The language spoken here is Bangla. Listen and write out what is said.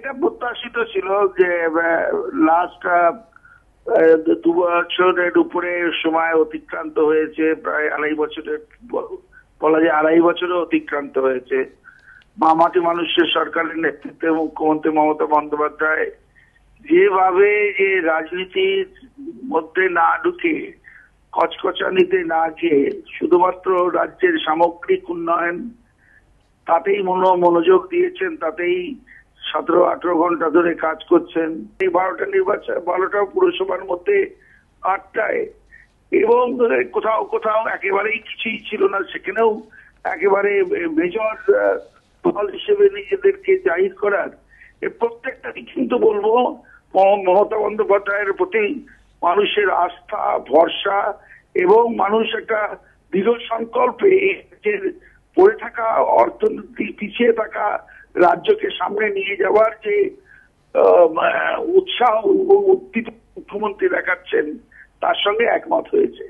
এটা প্রত্যাশিত ছিল যে লাস্ট 2 বছরের উপরে সময় অতিক্রান্ত হয়েছে, প্রায় 2.5 বছরের, বলা যায় 2.5 বছরও অতিক্রান্ত হয়েছে। মামাটি মানুষের সরকারের নেতৃত্বে মুখ্যমন্ত্রী মমতা বন্দ্যোপাধ্যায় যেভাবে যে রাজনীতির মধ্যে না ঢুকে, কচকচানিতে না গিয়ে শুধুমাত্র রাজ্যের সামগ্রিক উন্নয়ন তাতেই মনোযোগ দিয়েছেন, তাতেই 17-18 ঘন্টা ধরে কাজ করছেন। এই 12টা নির্বাচন, 12টা পুরসভার মধ্যে 8টায়, এবং কোথাও কোথাও একেবারেই কিছুই ছিল না, সেখানেও একেবারে মেজর দল হিসেবে নিজেদেরকে জাহির করার, প্রত্যেকটাই কিন্তু বলবো মমতা বন্দ্যোপাধ্যায়ের প্রতি মানুষের আস্থা, ভরসা, এবং মানুষ একটা দৃঢ় সংকল্পে পড়ে থাকা অর্থনীতি, পিছিয়ে থাকা রাজ্যকে সামনে নিয়ে যাওয়ার যে উৎসাহ এবং উদ্দীপনা মুখ্যমন্ত্রী দেখাচ্ছেন, তার সঙ্গে একমত হয়েছে।